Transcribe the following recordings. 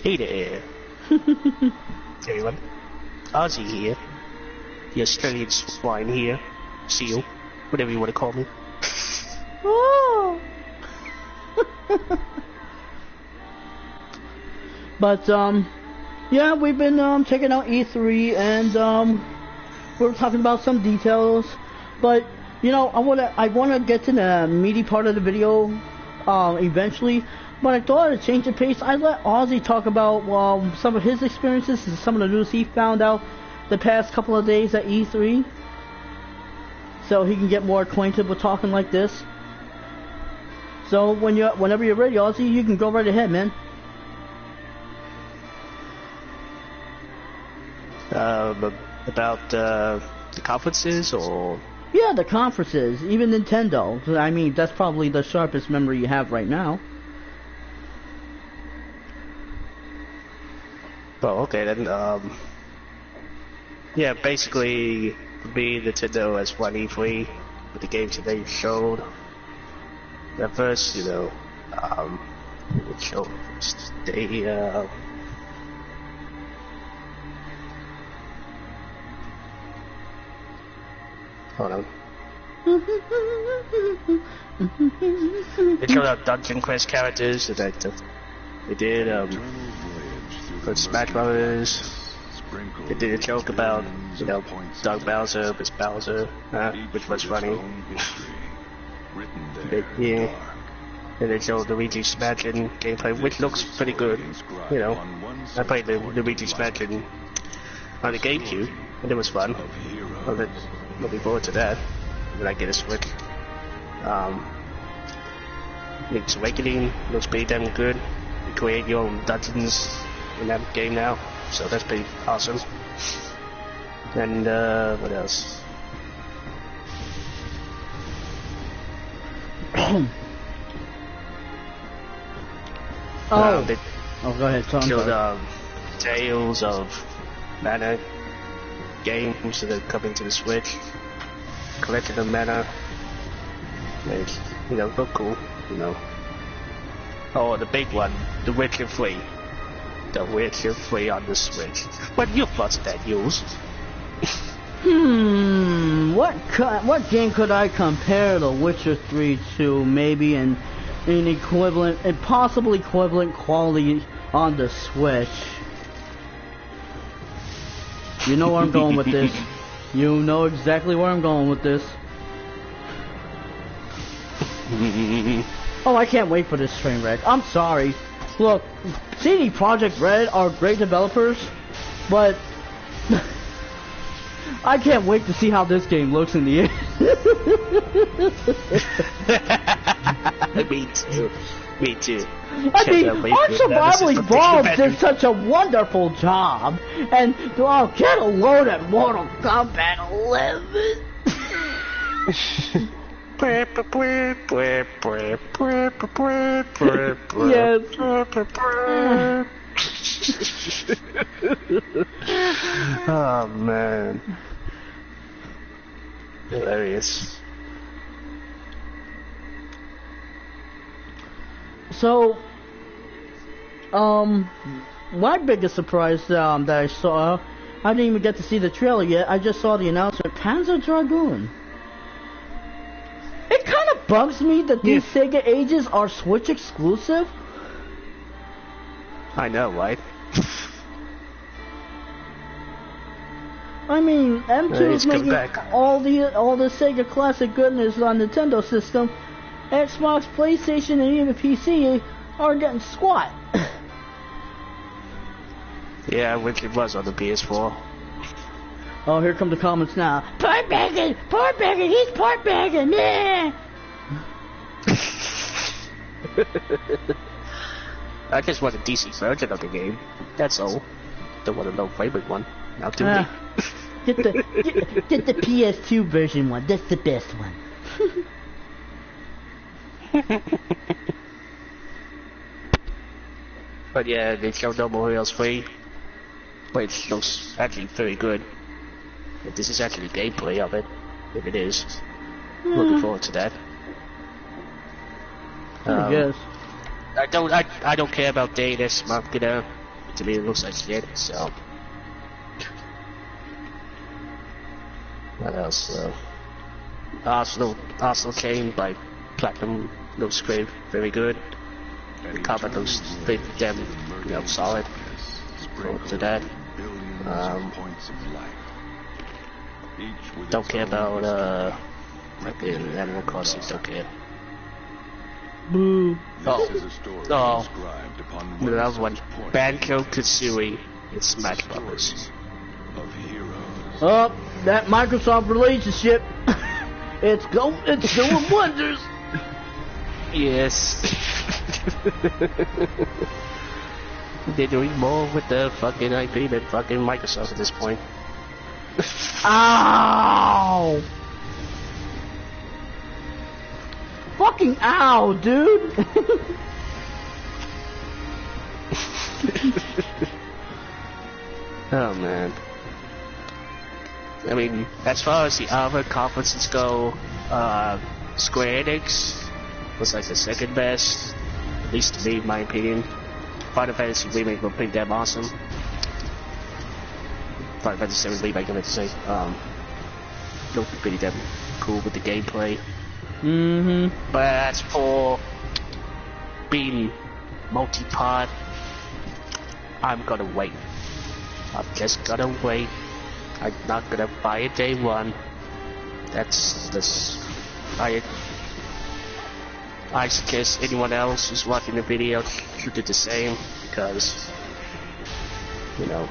Hey there. Everyone. Ozzy here. The Australian swine here. Seal. Whatever you want to call me. Oh. But, yeah, we've been, checking out E3 and, we're talking about some details. But, you know, I wanna get to the meaty part of the video, eventually. But I thought I'd change the pace. I let Ozzy talk about some of his experiences and some of the news he found out the past couple of days at E3, so he can get more acquainted with talking like this. So whenever you're ready, Ozzy, you can go right ahead, man. About the conferences, or? Yeah, the conferences, even Nintendo. I mean, that's probably the sharpest memory you have right now. Oh, okay then. Yeah, basically, for me, Nintendo has won E3 with the games that they showed. At first, you know, it showed they hold on. They showed out Dungeon Quest characters that they did for Smash Brothers. They did a joke about, you know, Doug Bowser, Miss Bowser, which was funny. Yeah. And they showed the Luigi's Mansion gameplay, which looks pretty good. You know, I played the Luigi's Mansion on the GameCube, and it was fun. I'm looking forward to that when I get a Switch. Link's Awakening looks pretty damn good. You create your own dungeons in that game now, so that's pretty awesome. And what else? Go ahead, showed Tales of Mana games that are coming to the Switch. Collection of Mana. Which, you know, look cool, you know. Oh, the big one, The Witcher 3. The Witcher 3 on the Switch. What your thoughts of that, Yules? What game could I compare The Witcher 3 to? Maybe an equivalent, and possible equivalent quality on the Switch. You know where I'm going with this. You know exactly where I'm going with this. Oh, I can't wait for this train wreck. I'm sorry. Look, CD Projekt Red are great developers, but I can't wait to see how this game looks in the end. Me too. Me too. I mean, Ark Survival Evolved did such a wonderful job, and I'll get a load at Mortal Kombat 11. Yes. Oh man, hilarious. So, my biggest surprise that I saw, I didn't even get to see the trailer yet. I just saw the announcement, Panzer Dragoon. It kind of bugs me that these Sega ages are Switch exclusive. I know, right? I mean, M2 is making all the Sega classic goodness on Nintendo system. Xbox, PlayStation, and even PC are getting squat. Yeah, which it was on the PS4. Oh, here come the comments now. Port bagging! Port bagging! He's port bagging! Meh! I just want a decent version of the game. That's all. Don't want a low favorite one. Now do me. Get the PS2 version one. That's the best one. But yeah, they showed No More Heroes 3, which looks actually very good. If this is actually gameplay of it, if it is, looking forward to that. I guess. I don't care about Day this month, you know. to me it looks like shit, so. What else? Arsenal came by Platinum, looks great, very good. The combat looks pretty damn, solid. Forward to that. Don't care about Animal Crossing, don't care. Boo. Oh, that was one. Banjo-Kazooie in Smash Brothers. Oh, that Microsoft relationship. it's doing wonders. Yes. They're doing more with the fucking IP than fucking Microsoft at this point. Ow! Fucking ow, dude! Oh man. I mean, as far as the other conferences go, Square Enix was like the second best, at least to me, in my opinion. Final Fantasy Remake was pretty damn awesome. Final Fantasy 7 Remake, I meant to say. Looked pretty damn cool with the gameplay. But as for being multi-part, I'm gonna wait. I'm just gonna wait. I'm not gonna buy it day one. I suggest anyone else who's watching the video should do the same, because, I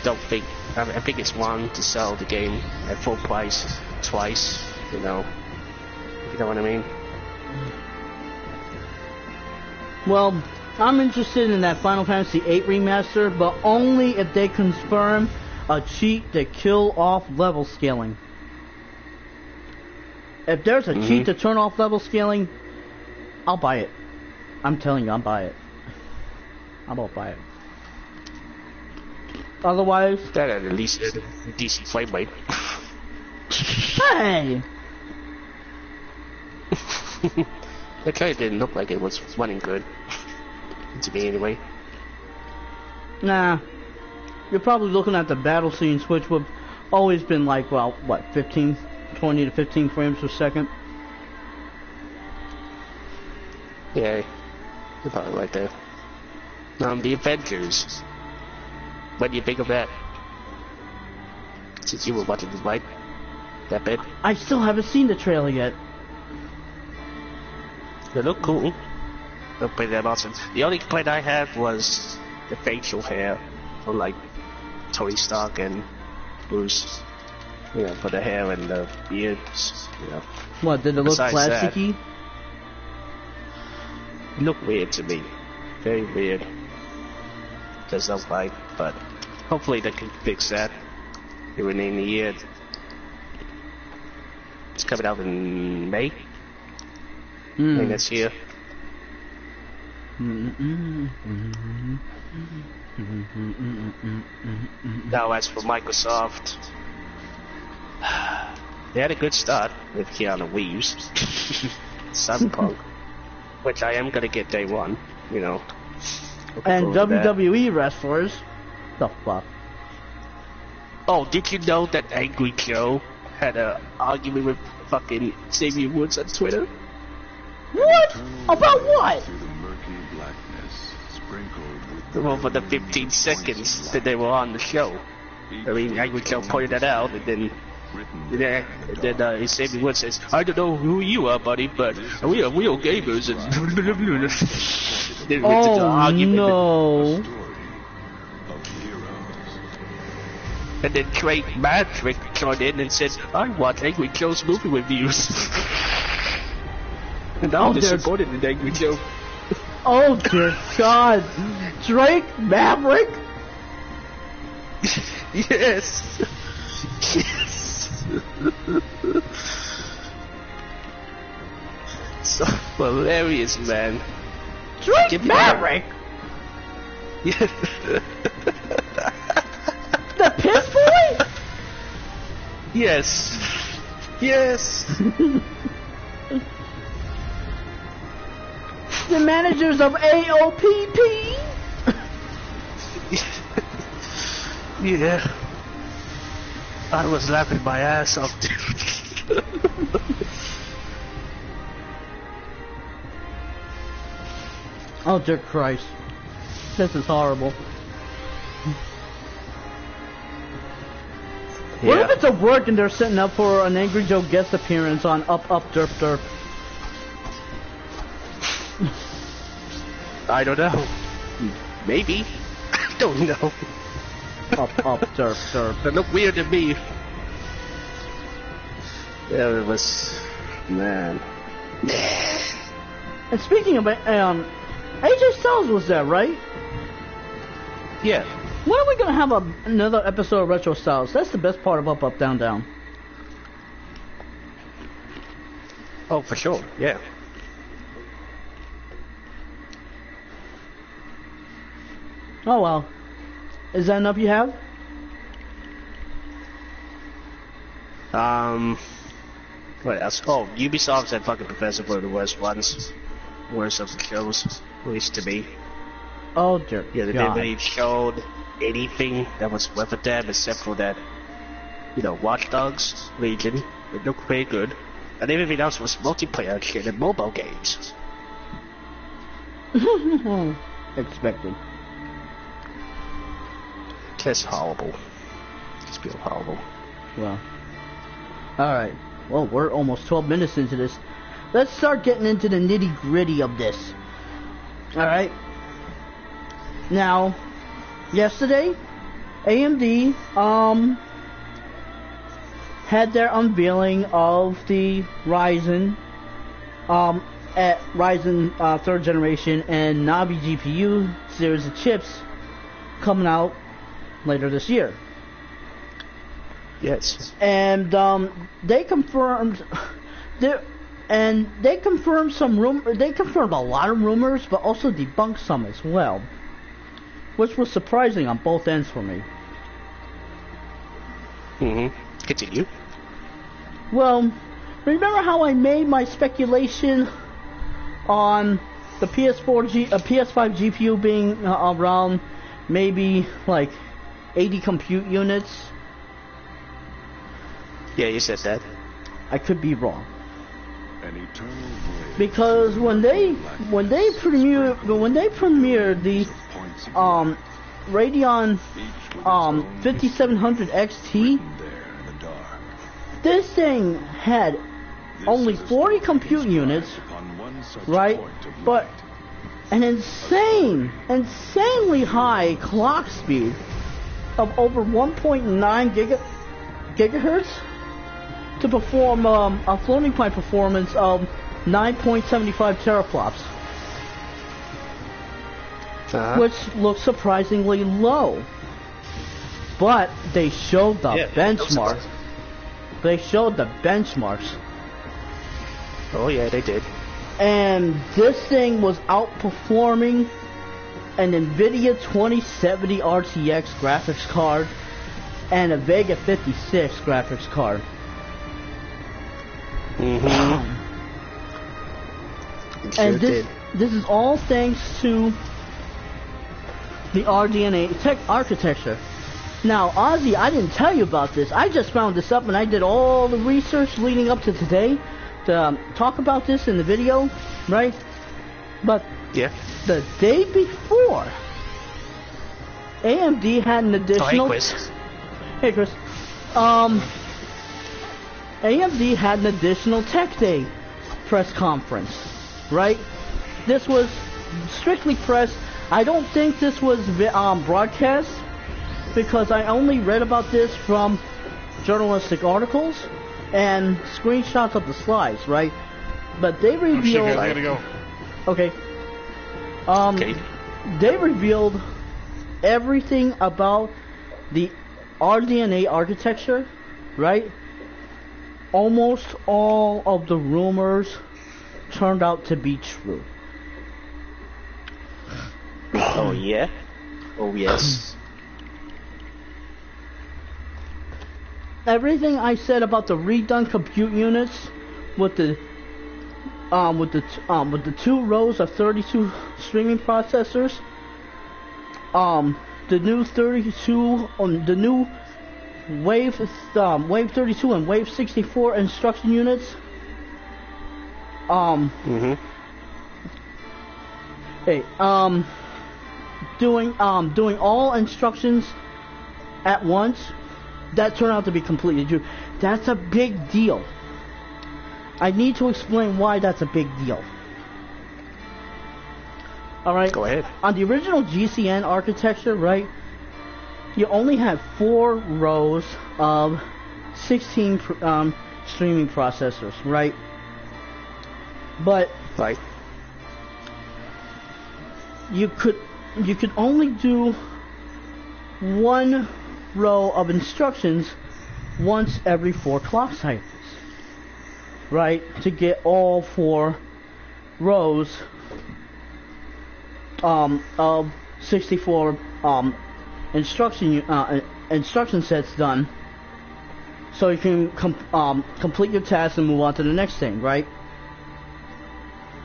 don't think, I think it's wrong to sell the game at full price twice, if you know what I mean. Well, I'm interested in that Final Fantasy VIII remaster, but only if they confirm a cheat to kill off level scaling. If there's a cheat to turn off level scaling, I'll buy it. I'm telling you, I'll buy it. I won't buy it. Otherwise... That at least a decent frame rate. Hey! The trailer didn't look like it was running good. To me, anyway. Nah. You're probably looking at the battle scenes, which would always been like, well, what, 20 to 15 frames per second? Yeah, you're probably right there. The Avengers. What do you think of that? Since you were watching the right, that bit. I still haven't seen the trailer yet. They look cool. Look pretty damn awesome. The only complaint I had was the facial hair from like Tony Stark and Bruce. For the hair and the beards. What, did it look plasticky? It looked weird to me. Very weird. Just don't like, but hopefully they can fix that. Even in the year. It's coming out in May. I think that's here. Now as for Microsoft, they had a good start with Keanu Reeves, Cyberpunk, which I am gonna get day one, And WWE wrestlers, the fuck? Oh, did you know that Angry Joe had an argument with fucking Xavier Woods on Twitter? What? About what? Well, for the 15 seconds that they were on the show. I mean, Angry Joe pointed that out, and then Xavier Woods says, "I don't know who you are, buddy, but we are real gamers." And then went into the argument. No. And then Craig Madrick joined in and said, "I watch Angry Joe's movie reviews." And I'm disappointed in Angry Joe. Oh dear God, Drake Maverick? Yes. Yes. So hilarious, man. Drake Maverick? Yeah. The piss boy? Yes. Yes. The managers of AOPP? Yeah. I was laughing my ass off, dude. Oh, dear Christ. This is horrible. Yeah. What if it's a work and they're setting up for an Angry Joe guest appearance on Up Up Derp Derp? I don't know. Maybe. I don't know. Up Up Derp Derp. That looked weird to me. Yeah, it was... Man. And speaking of AJ Styles was there, right? Yeah. When are we gonna have another episode of Retro Styles? That's the best part of Up Up Down Down. Oh, for sure. Yeah. Oh well. Is that enough you have? What else? Oh, Ubisoft and fucking Professor were the worst ones. Worst of the shows, at least to me. Oh dear Yeah, they God. didn't really show anything that was worth a damn except for that, you know, Watch Dogs Legion. It looked pretty good. And everything else was multiplayer shit and mobile games. Expected. Just horrible. Just feel horrible. Well. Alright. Well, we're almost 12 minutes into this. Let's start getting into the nitty gritty of this. Alright. Now, yesterday, AMD, had their unveiling of the Ryzen, at Ryzen 3rd generation and Navi GPU series of chips coming out later this year. Yes. And they confirmed some they confirmed a lot of rumors, but also debunked some as well, which was surprising on both ends for me. Continue. Well, remember how I made my speculation on the PS5 GPU being around maybe like 80 compute units? Yeah, you said that. I could be wrong. Because when they premiered the Radeon 5700 XT, this thing had only 40 compute units, right? But an insanely high clock speed of over 1.9 gigahertz to perform a floating point performance of 9.75 teraflops, which looks surprisingly low. But they showed the benchmark. They showed the benchmarks. Oh yeah, they did. And this thing was outperforming an NVIDIA 2070 RTX graphics card and a Vega 56 graphics card. And this is all thanks to the RDNA tech architecture. Now, Ozzy, I didn't tell you about this. I just found this up and I did all the research leading up to today to talk about this in the video, right? But the day before, AMD had an additional... Hey, Chris. AMD had an additional Tech Day press conference, right? This was strictly press. I don't think this was broadcast, because I only read about this from journalistic articles and screenshots of the slides, right? But they revealed... I gotta go. Okay. They revealed everything about the RDNA architecture, right? Almost all of the rumors turned out to be true. Oh yeah? Oh yes. Everything I said about the redone compute units with the two rows of 32 streaming processors, the new 32 on the new wave 32 and wave 64 instruction units. Doing all instructions at once, that turned out to be completely true. That's a big deal. I need to explain why that's a big deal. Alright? Go ahead. On the original GCN architecture, right, you only had 4 rows of 16 streaming processors, right? But right. You could only do 1 row of instructions once every 4 clock cycles, right? To get all 4 rows of 64 instruction sets done, so you can complete your task and move on to the next thing, right?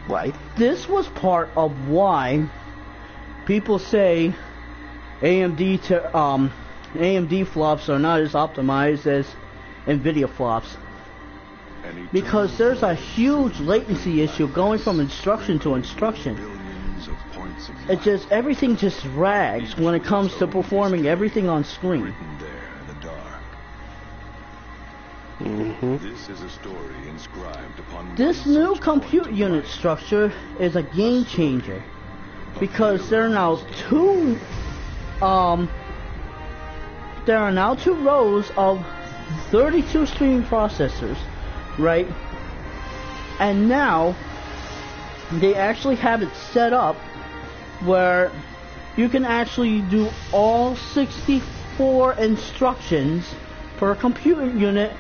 Right. This was part of why people say AMD flops are not as optimized as NVIDIA flops, because there's a huge latency issue going from instruction to instruction. Everything just drags when it comes to performing everything on screen. This new compute unit structure is a game changer, because there are now 2 rows of 32 streaming processors, right? And now they actually have it set up where you can actually do all 64 instructions per computer unit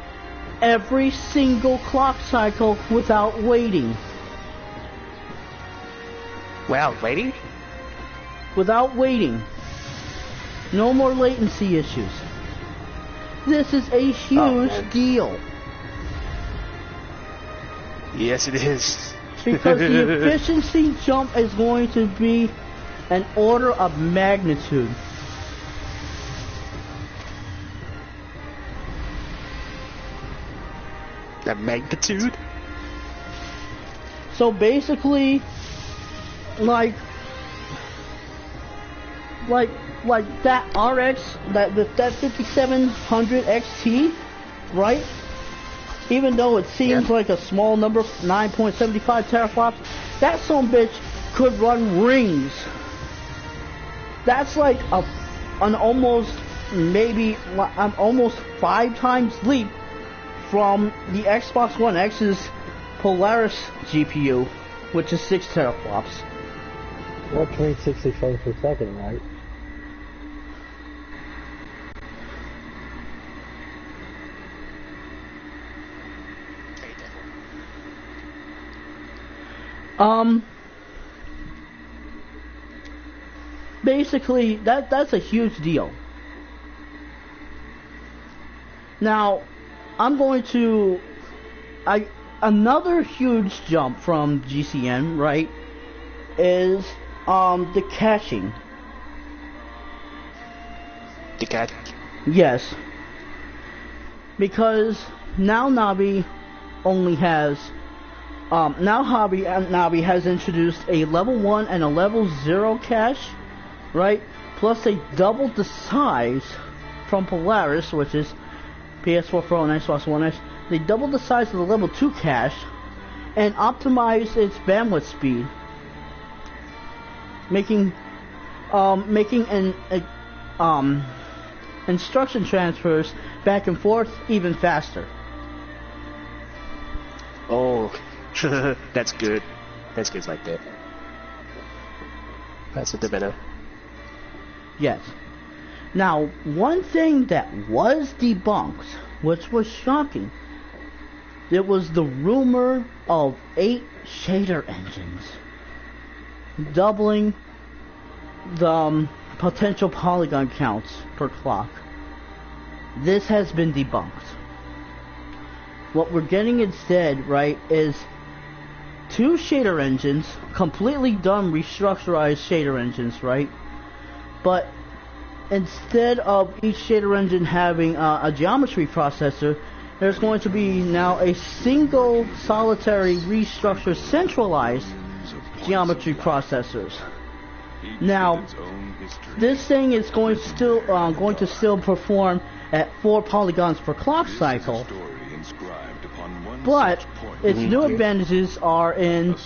every single clock cycle without waiting. Without waiting? Without waiting. No more latency issues. This is a huge deal. Yes, it is. Because the efficiency jump is going to be an order of magnitude. The magnitude? So basically, like that RX, that 5700 XT, right? Even though it seems like a small number, 9.75 teraflops, that bitch could run rings. That's like an almost 5 times leap from the Xbox One X's Polaris GPU, which is 6 teraflops. Well, 360 frames per second, right? Basically, that's a huge deal. Now, I'm going to... another huge jump from GCN, right, is the caching. The cache? Yes. Because now Navi only has... now Navi has introduced a level 1 and a level 0 cache, right? Plus they doubled the size from Polaris, which is PS4 Pro and Xbox One X. They doubled the size of the level 2 cache and optimized its bandwidth speed, making instruction transfers back and forth even faster. Oh, that's good. That's good like that. That's a bit better. Yes. Now, one thing that was debunked, which was shocking, it was the rumor of 8 shader engines, doubling the potential polygon counts per clock. This has been debunked. What we're getting instead, right, is 2 shader engines, completely dumb restructurized shader engines, right? But instead of each shader engine having a geometry processor, there's going to be now a single solitary restructured centralized geometry processors. Now, this thing is going to still perform at 4 polygons per clock cycle, but its new advantages are in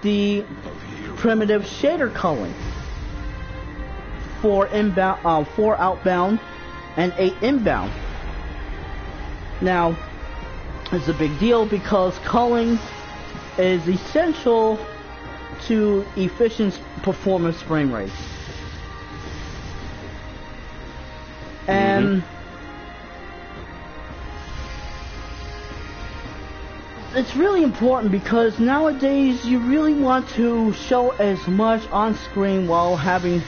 the primitive shader culling. 4 outbound, and 8 inbound. Now, it's a big deal because culling is essential to efficient performance frame rates. And it's really important because nowadays you really want to show as much on screen while having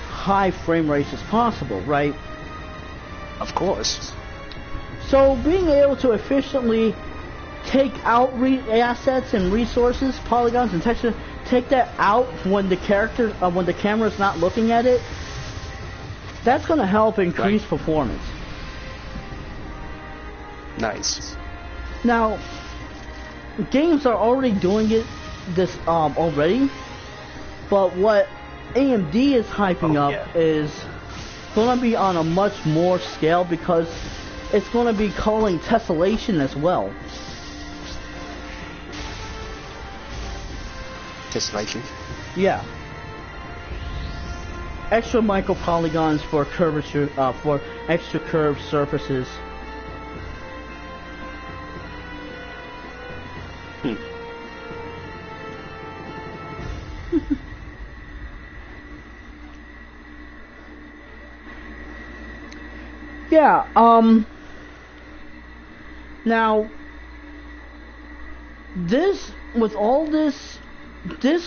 high frame rates as possible, right? Of course. So being able to efficiently take out assets and resources, polygons and texture, take that out when the camera is not looking at it, that's going to help increase performance. Nice. Now, games are already doing this already, but what AMD is hyping up is going to be on a much more scale because it's going to be calling tessellation as well. Tessellation? Yeah. Extra micro polygons for curvature, for extra curved surfaces. Yeah, now, with all this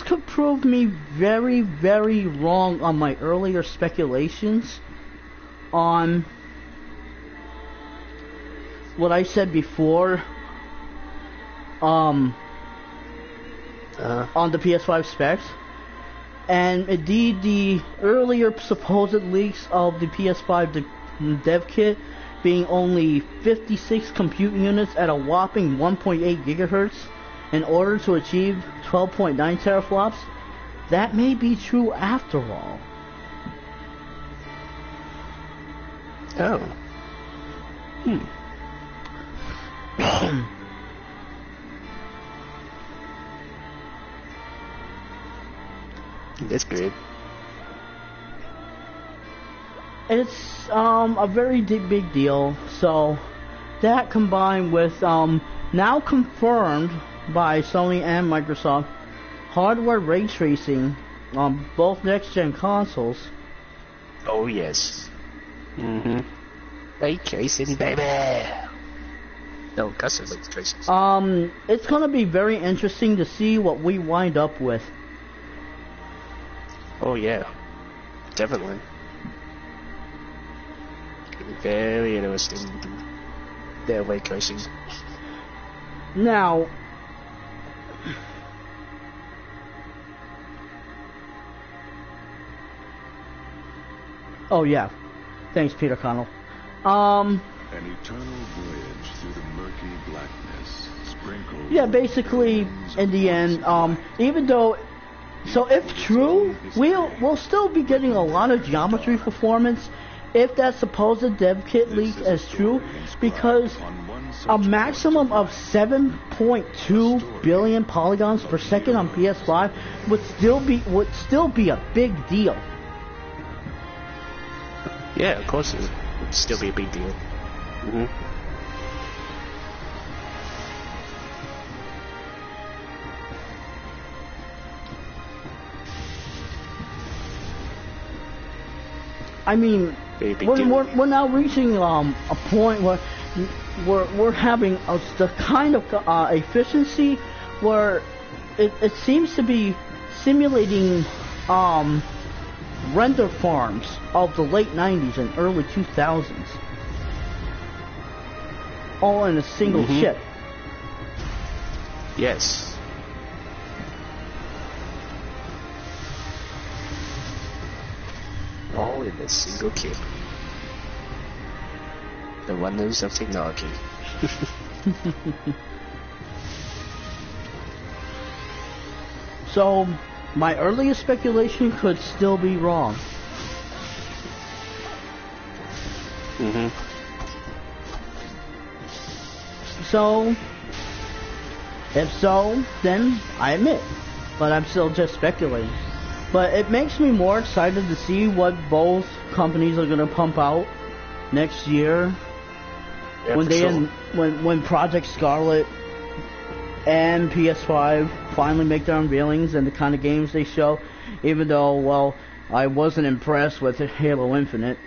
could prove me very, very wrong on my earlier speculations on what I said before, on the PS5 specs. And indeed, the earlier supposed leaks of the PS5 Dev Kit being only 56 compute units at a whopping 1.8 gigahertz in order to achieve 12.9 teraflops, that may be true after all. Oh. That's good. It's a very big deal. So that combined with now confirmed by Sony and Microsoft hardware ray tracing on both next-gen consoles. Oh yes. Ray tracing, baby. No, custom ray tracing. It's gonna be very interesting to see what we wind up with. Oh yeah, definitely. Very interesting. Their ray tracing. Now, oh yeah, thanks Peter Connell. An eternal voyage through the murky blackness, sprinkled. Yeah, basically, in the end, even though, so if true, we'll still be getting a lot of geometry performance. If that supposed dev kit leak is true, because a maximum of 7.2 billion polygons per second on PS5 would still be a big deal. Yeah, of course it would still be a big deal. I mean, we're now reaching a point where we're having the kind of efficiency where it seems to be simulating render farms of the late 90s and early 2000s, all in a single chip. Yes. Oh in a single kit. The wonders of technology. So, my earliest speculation could still be wrong. So, if so, then I admit, but I'm still just speculating. But it makes me more excited to see what both companies are going to pump out next year. Yeah, when they sure. when Project Scarlet and PS5 finally make their unveilings and the kind of games they show. Even though, well, I wasn't impressed with Halo Infinite.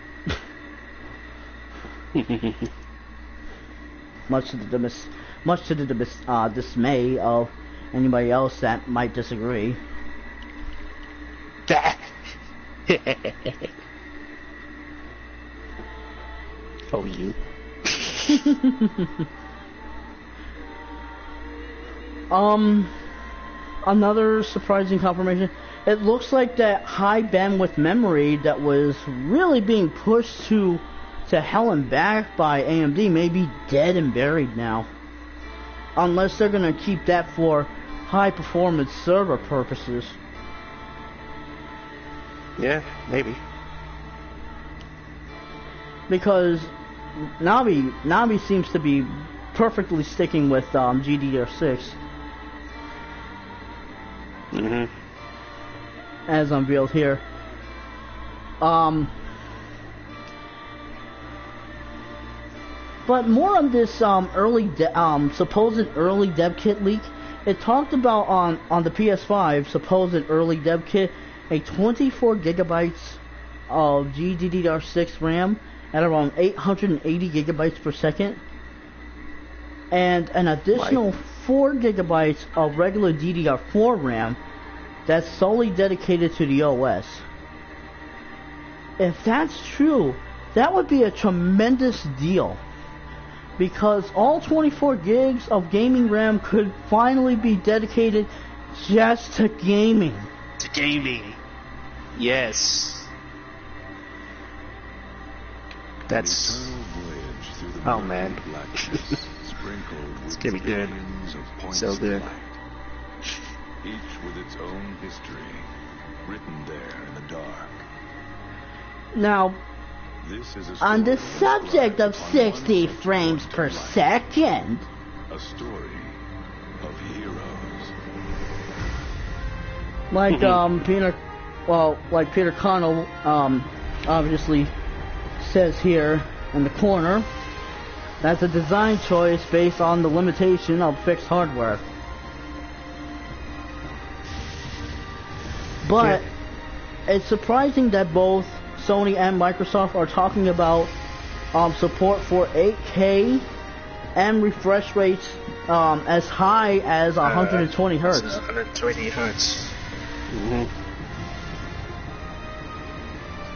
much to the dismay of anybody else that might disagree. Oh, you. Another surprising confirmation. It looks like that high bandwidth memory that was really being pushed to hell and back by AMD may be dead and buried now. Unless they're gonna keep that for high performance server purposes. Yeah, maybe. Because Navi seems to be perfectly sticking with GDDR6. As unveiled here. But more on this supposed early dev kit leak. It talked about on the PS5 supposed early dev kit a 24 gigabytes of GDDR6 RAM at around 880 gigabytes per second, and an additional 4 gigabytes of regular DDR4 RAM that's solely dedicated to the OS. If that's true, that would be a tremendous deal, because all 24 gigs of gaming RAM could finally be dedicated just to gaming. To gaming. Yes. That's... Oh man. It's gonna be good. So good. Each with its own history, written there in the dark. Now, This is a on the story subject of inscribed upon 60 one frames such per life. second, A story of heroes. like Peter Connell obviously says here in the corner, that's a design choice based on the limitation of fixed hardware. But it's surprising that both Sony and Microsoft are talking about support for 8K and refresh rates as high as 120 hertz. 120 hertz.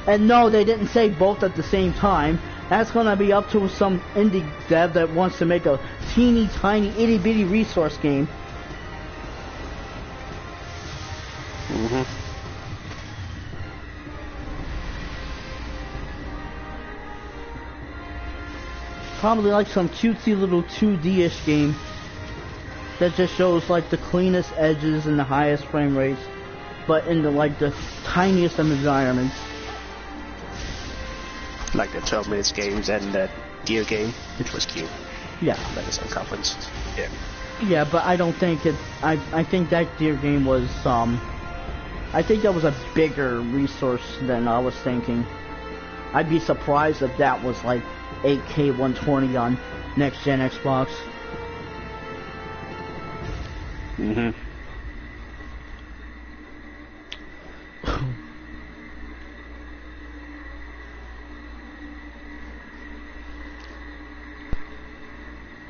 And no, they didn't say both at the same time. That's gonna be up to some indie dev that wants to make a teeny tiny itty bitty resource game. Probably like some cutesy little 2D-ish game that just shows like the cleanest edges and the highest frame rates, but in the the tiniest of environments. Like the 12 minutes games and that Gear game, which was cute. Yeah. That was on conference. Yeah. Yeah, but I don't think it. I think that Gear game was I think that was a bigger resource than I was thinking. I'd be surprised if that was like 8K 120 on next gen Xbox.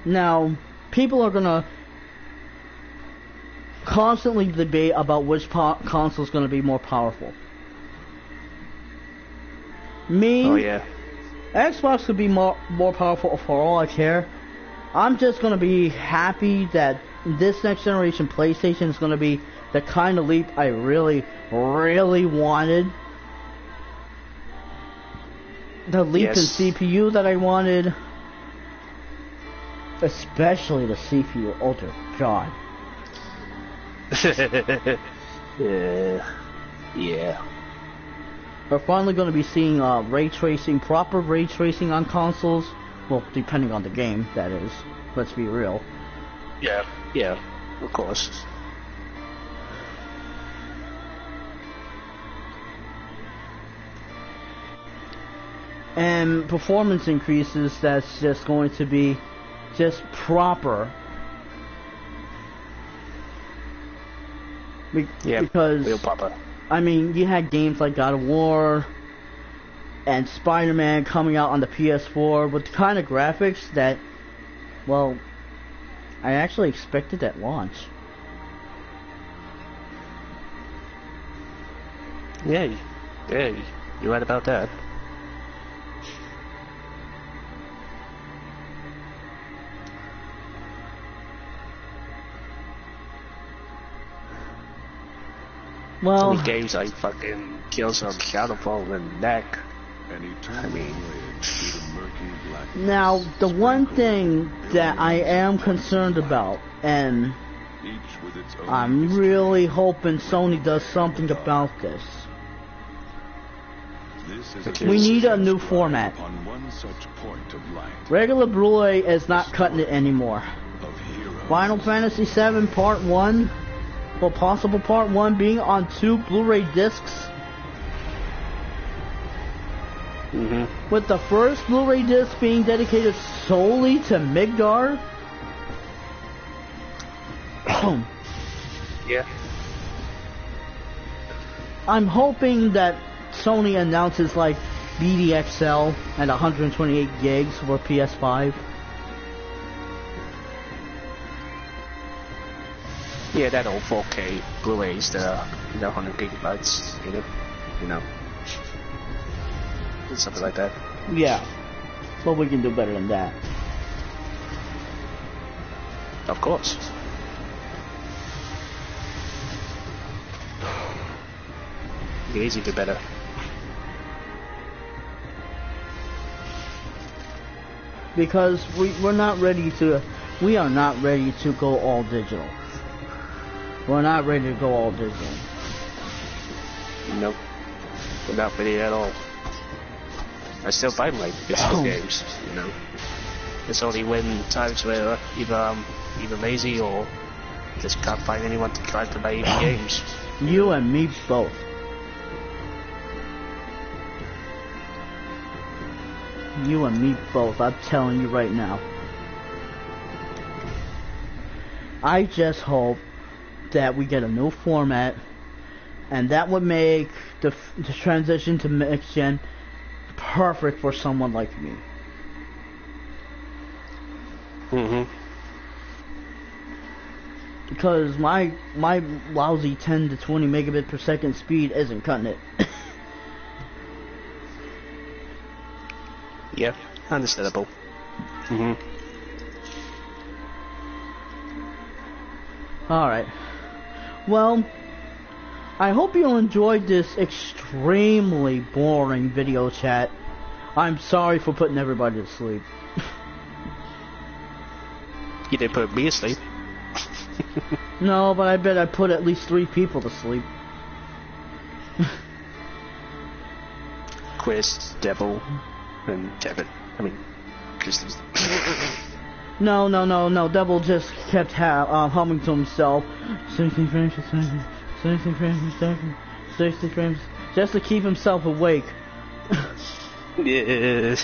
Now, people are gonna constantly debate about which console is gonna be more powerful. Me, Oh yeah. Xbox could be more powerful for all I care. I'm just gonna be happy that this next generation PlayStation is gonna be the kind of leap I really, really wanted. the leap Yes. in CPU that I wanted. Especially the CPU. Oh dear God. Yeah. We're finally going to be seeing ray tracing, proper ray tracing on consoles. Well, depending on the game, that is. Let's be real. Yeah. Yeah. Of course. And performance increases, that's just going to be just proper. Yeah. Because, Real proper. I mean, you had games like God of War and Spider-Man coming out on the PS4 with the kind of graphics that, well, I actually expected at launch. Yeah. Yeah. You're right about that. Well, Any games like fucking Kills on Shadowfall and Neck. An eternal I mean- voyage through the murky blackness. now, the one sprinkled thing that I am billions of concerned light, about, and each with its own I'm history. really hoping Sony does something about this. This is We need a new ride format. upon one such point of light, Regular Blu-ray is not cutting it anymore. of heroes. Final Fantasy VII Part 1, or possible Part 1 being on 2 Blu-ray discs, Mm-hmm. with the first Blu-ray disc being dedicated solely to Migdar. Yeah. I'm hoping that Sony announces like BDXL and 128 gigs for PS5. Yeah, that old 4K Blu-rays, the 100 gigabytes, you know, something like that. Yeah, but we can do better than that. Of course. It is even better. Because we are not ready to go all digital. We're not ready to go all digital. Nope. We're not ready at all. I still find like physical games, It's only when times where either I'm either lazy or just can't find anyone to try to buy games. You and me both. You and me both, I'm telling you right now. I just hope that we get a new format, and that would make the transition to next gen perfect for someone like me. Mm-hmm. Because my lousy 10 to 20 megabit per second speed isn't cutting it. Yeah, understandable. Mm-hmm. Alright. Well, I hope you enjoyed this extremely boring video chat. I'm sorry for putting everybody to sleep. You didn't put me asleep. No, but I bet I put at least 3 people to sleep. Chris, Devil, and Devin. I mean, Christmas. No. Devil just kept humming to himself. 60 frames per second. 60 frames per second. 60 frames. Just to keep himself awake. Yeah.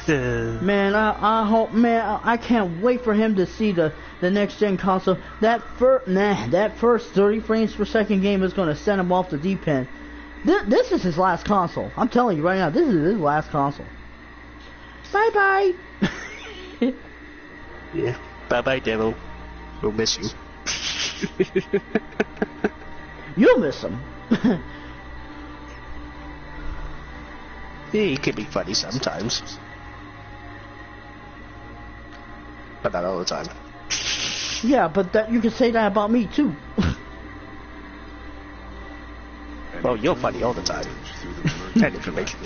Man, I hope, man, I can't wait for him to see the next gen console. That first 30 frames per second game is gonna send him off the deep end. This is his last console. I'm telling you right now, this is his last console. Bye bye. Yeah. Bye bye, Devil. We'll miss you. You'll miss him. Yeah, he can be funny sometimes. But not all the time. Yeah, but that you can say that about me too. Well, you're funny all the time. Through the That information.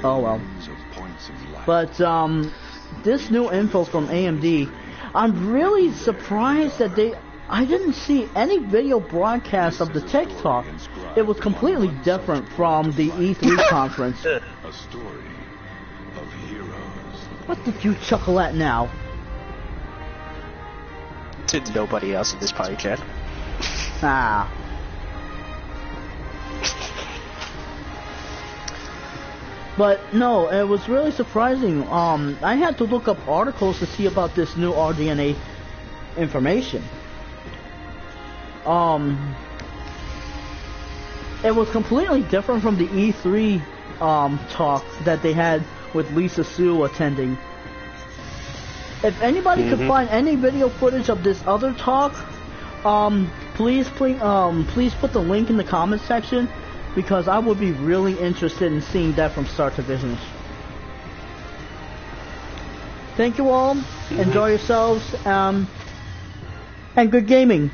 Oh well. But this new info from AMD, I'm really surprised that I didn't see any video broadcast of the Tech Talk. It was completely different from the E3 conference. A story of heroes. What did you chuckle at now? To nobody else in this podcast. Ah. But no, it was really surprising. I had to look up articles to see about this new RDNA information. It was completely different from the E3 talk that they had with Lisa Su attending. If anybody could find any video footage of this other talk, please put the link in the comment section, because I would be really interested in seeing that from start to finish. Thank you all. Enjoy yourselves, and good gaming.